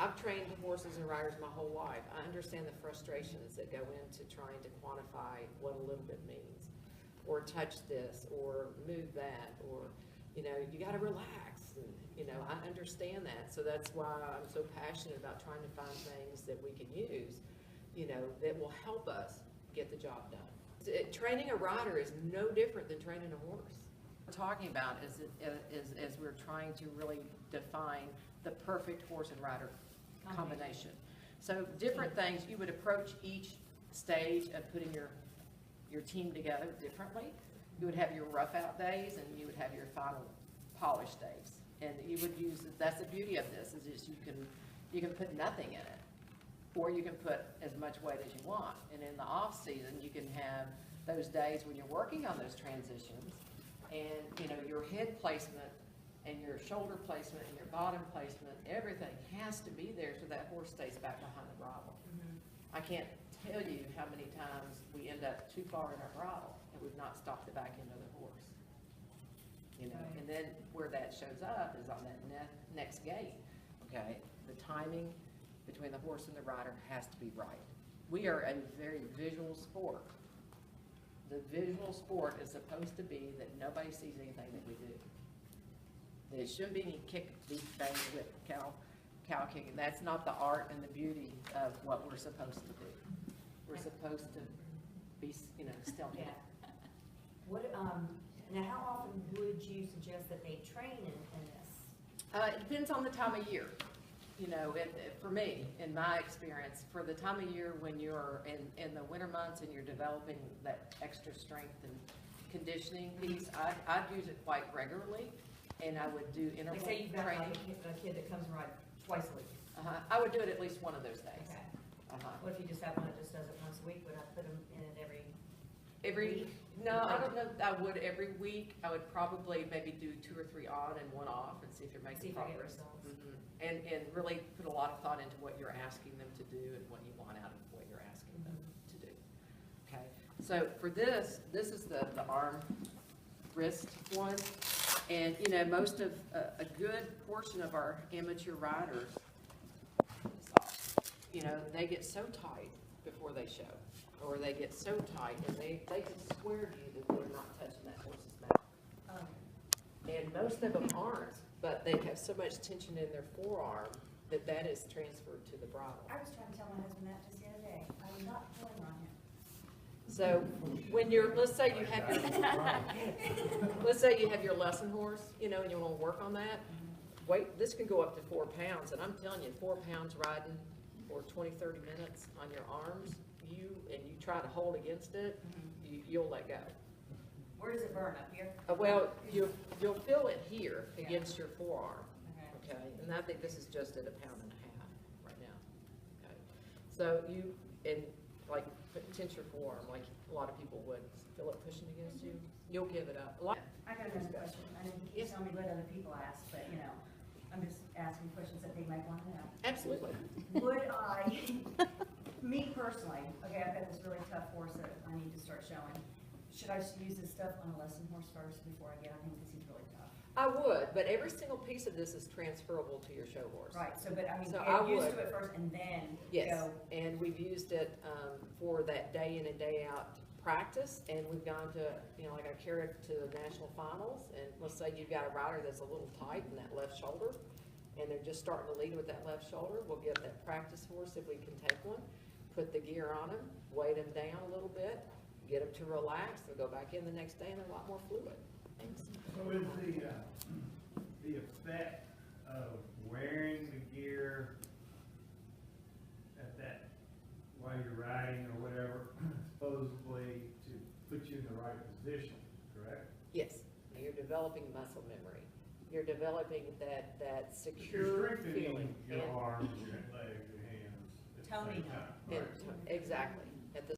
I've trained horses and riders my whole life. I understand the frustrations that go into trying to quantify what a little bit means, or touch this, or move that, or, you know, you gotta relax, and, you know, I understand that. So that's why I'm so passionate about trying to find things that we can use, you know, that will help us get the job done. Training a rider is no different than training a horse. What we're talking about is we're trying to really define the perfect horse and rider combination. So different things, you would approach each stage of putting your team together differently. You would have your rough out days and you would have your final polish days. And you would use, that's the beauty of this, is you can put nothing in it, or you can put as much weight as you want. And in the off season, you can have those days when you're working on those transitions, and you know, your head placement and your shoulder placement and your bottom placement, everything has to be there so that horse stays back behind the bridle. I can't tell you how many times we end up too far in our bridle and we've not stopped the back end of the horse. You know, and then where that shows up is on that next gate. Okay, the timing between the horse and the rider has to be right. We are a very visual sport. The visual sport is supposed to be that nobody sees anything that we do. There shouldn't be any kick, beat, bang, whip, cow kicking. That's not the art and the beauty of what we're supposed to do. We're supposed to be, you know, still. Yeah. What, now how often would you suggest that they train in this? It depends on the time of year. You know, for me, in my experience, for the time of year when you're in the winter months and you're developing that extra strength and conditioning piece, I'd use it quite regularly, and I would do interval Like say you've got training. like a kid that comes and rides twice a week. I would do it at least one of those days. Okay. What if you just have one that just does it once a week? Would I put them in it every week? No, I don't know that I would every week. I would probably maybe do 2 or 3 on and 1 off and see if you're making progress. And really put a lot of thought into what you're asking them to do and what you want out of what you're asking them to do. Okay, so for this is the arm wrist one, and you know, most of a good portion of our amateur riders, you know, they get so tight before they show, or they get so tight and they can swear to you that they're not touching that horse's mouth. And most of them aren't, but they have so much tension in their forearm that is transferred to the bridle. I was trying to tell my husband that just the other day. I was not pulling on him. So when you're, let's say you have your lesson horse, you know, and you want to work on that, weight, this can go up to 4 pounds, and I'm telling you, 4 pounds riding for 20, 30 minutes on your arms, you try to hold against it, you'll let go. Where does it burn, up here? Well, you'll feel it here against your forearm, okay? And I think this is just at 1.5 pounds right now, okay? So like tense your forearm, like a lot of people would. Feel it pushing against you, you'll give it up. I got another question. I know you keep telling me what other people ask, but you know, I'm just asking questions that they might want to know. Absolutely. Would I, me personally, okay, I've got this really tough horse that I need to start showing. Should I use this stuff on a lesson horse first before I get on him because he's really tough? I would, but every single piece of this is transferable to your show horse. Right, so, but I mean, So get I used would. to it first and then Yes, go. and we've used it for that day in and day out practice, and we've gone to, you know, like I carry it to the national finals, and let's say you've got a rider that's a little tight in that left shoulder, and they're just starting to lead with that left shoulder, we'll get that practice horse if we can take one, put the gear on them, weight them down a little bit, get them to relax, they'll go back in the next day and they're a lot more fluid. Thanks. So is the effect of wearing the gear at that, while you're riding or whatever, supposedly to put you in the right position, correct? Yes, you're developing muscle memory. You're developing that You're secure strengthening feeling. your arms, your legs, your hands at the same Toning time. And right? exactly.